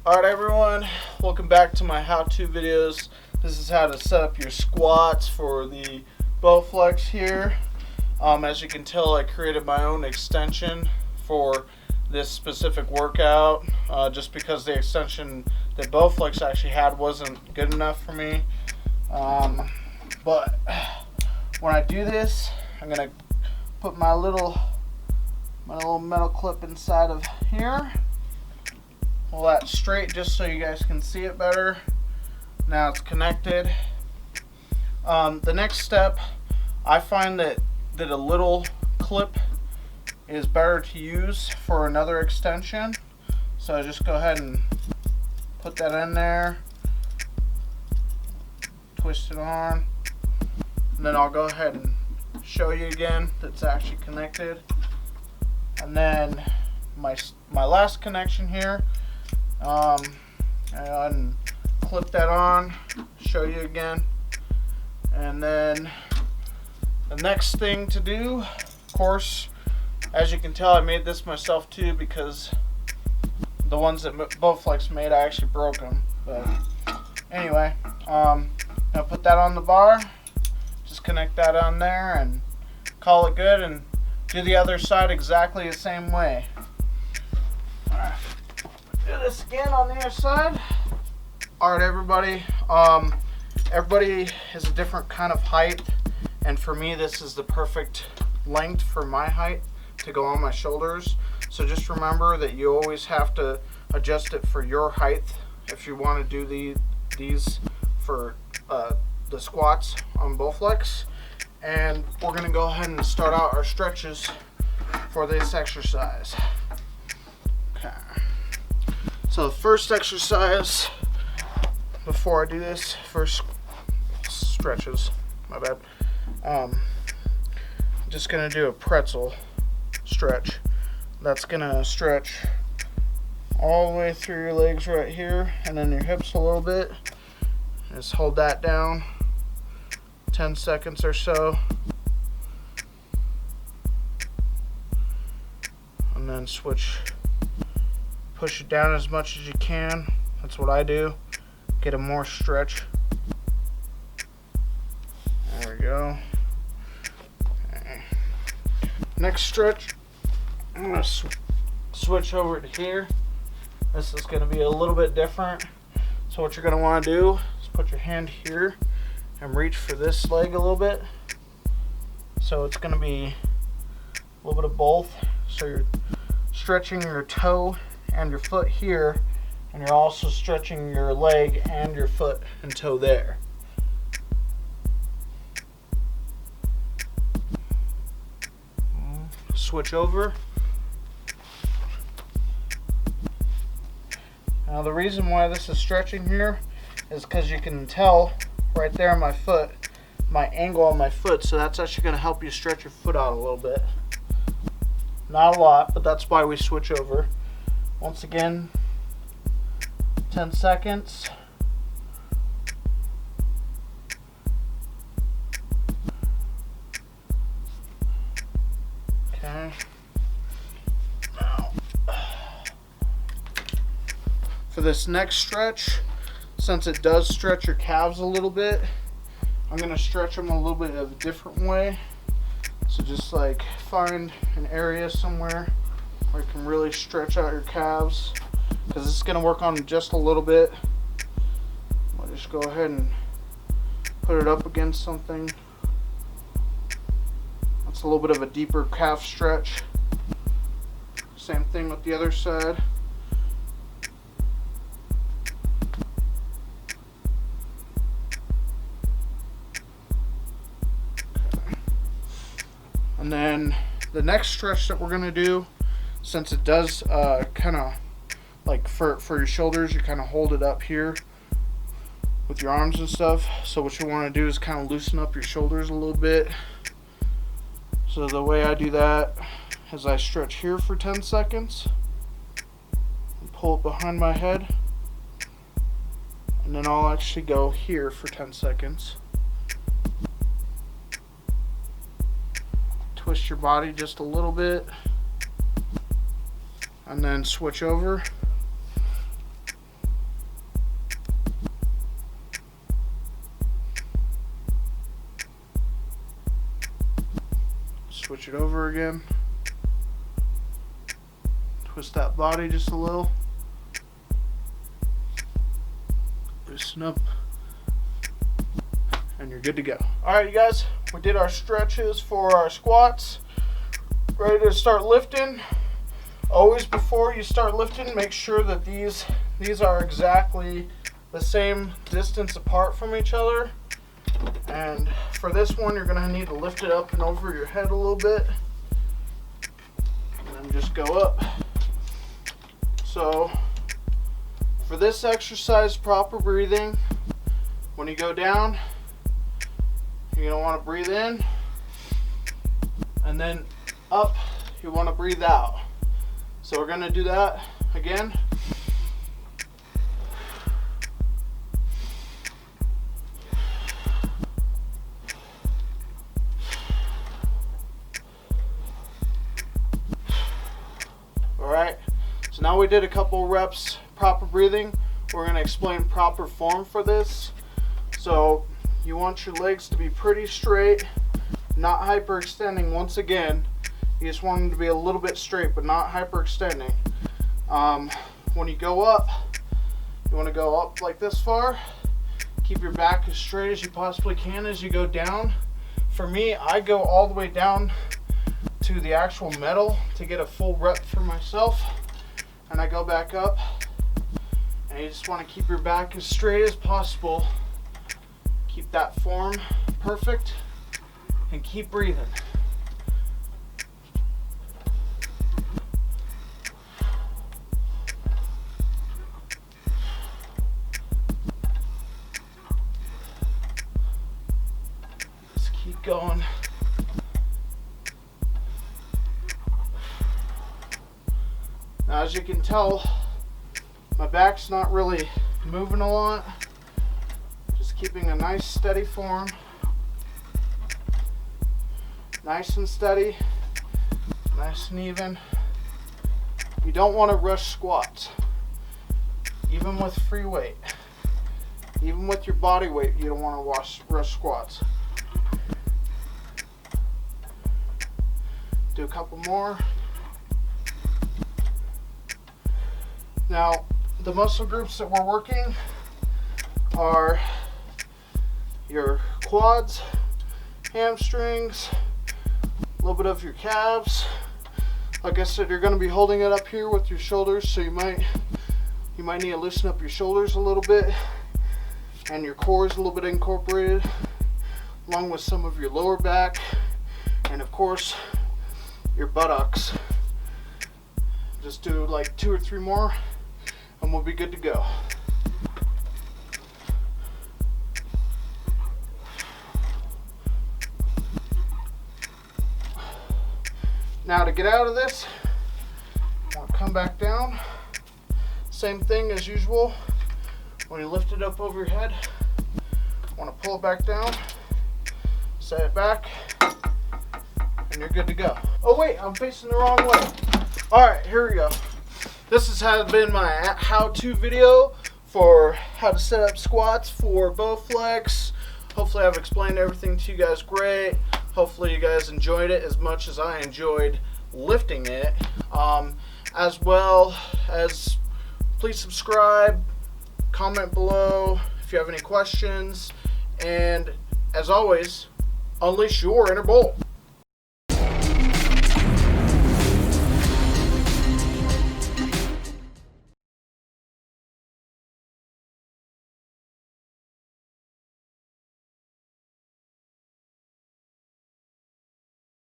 Alright everyone, welcome back to my how-to videos. This is how to set up your squats for the Bowflex here. As you can tell, I created my own extension for this specific workout just because the extension that Bowflex actually had wasn't good enough for me. But when I do this, I'm going to put my little metal clip inside of here. Pull that straight just so you guys can see it better. Now it's connected. The next step, I find that a little clip is better to use for another extension. So just go ahead and put that in there, twist it on, and then I'll go ahead and show you again that it's actually connected. And then my last connection here, and clip that on, show you again. And then the next thing to do, of course, as you can tell, I made this myself too, because the ones that Bowflex made, I actually broke them. But anyway, I'll put that on the bar, just connect that on there and call it good, and do the other side exactly the same way. Alright, do this again on the other side. Alright everybody, everybody has a different kind of height, and for me this is the perfect length for my height to go on my shoulders. So just remember that you always have to adjust it for your height if you want to do these for the squats on Bowflex. And we're going to go ahead and start out our stretches for this exercise. Okay. So the first exercise, before I do this, first stretches, my bad. I'm just going to do a pretzel stretch. That's going to stretch all the way through your legs right here, and then your hips a little bit. Just hold that down 10 seconds or so, and then push it down as much as you can. That's what I do, get a more stretch. There we go. Okay. Next stretch, I'm going to switch over to here. This is going to be a little bit different. So what you're going to want to do is put your hand here and reach for this leg a little bit. So it's going to be a little bit of both. So you're stretching your toe and your foot here, and you're also stretching your leg and your foot and toe there. Switch over. Now the reason why this is stretching here is because you can tell right there on my foot, my angle on my foot, so that's actually going to help you stretch your foot out a little bit. Not a lot, but that's why we switch over. Once again, 10 seconds. Okay. Now, for this next stretch, since it does stretch your calves a little bit, I'm going to stretch them a little bit of a different way. So just like find an area somewhere where you can really stretch out your calves, because it's going to work on just a little bit. I'll just go ahead and put it up against something. That's a little bit of a deeper calf stretch. Same thing with the other side. And then the next stretch that we're going to do, since it does kind of like for your shoulders, you kind of hold it up here with your arms and stuff. So what you want to do is kind of loosen up your shoulders a little bit. So the way I do that is I stretch here for 10 seconds and pull it behind my head, and then I'll actually go here for 10 seconds. Twist your body just a little bit, and then switch over. switch it over again. Twist that body just a little. Loosen up. And you're good to go. Alright, you guys, we did our stretches for our squats. Ready to start lifting. Always before you start lifting, make sure that these are exactly the same distance apart from each other. And for this one, you're going to need to lift it up and over your head a little bit. And then just go up. So, for this exercise, proper breathing, when you go down, you're going to want to breathe in. And then up, you want to breathe out. So we're going to do that again. Alright, so now we did a couple reps, proper breathing. We're going to explain proper form for this. So you want your legs to be pretty straight, not hyperextending once again. You just want them to be a little bit straight, but not hyperextending. When you go up, you want to go up like this far. Keep your back as straight as you possibly can as you go down. For me, I go all the way down to the actual metal to get a full rep for myself. And I go back up. And you just want to keep your back as straight as possible. Keep that form perfect. And keep breathing. Keep going. Now, as you can tell, my back's not really moving a lot. Just keeping a nice steady form. Nice and steady. Nice and even. You don't want to rush squats. Even with free weight. Even with your body weight, you don't want to rush squats. Do a couple more. Now, the muscle groups that we're working are your quads, hamstrings, a little bit of your calves. Like I said, you're going to be holding it up here with your shoulders, so you might need to loosen up your shoulders a little bit, and your core is a little bit incorporated, along with some of your lower back, and of course your buttocks. Just do like 2 or 3 more and we'll be good to go. Now to get out of this, I want to come back down. Same thing as usual. When you lift it up over your head, I want to pull it back down, set it back, and you're good to go. Oh wait, I'm facing the wrong way. Alright, here we go. This has been my how-to video for how to set up squats for Bowflex. Hopefully I've explained everything to you guys great. Hopefully you guys enjoyed it as much as I enjoyed lifting it. As well as, please subscribe, comment below if you have any questions, and as always, unleash your inner bull.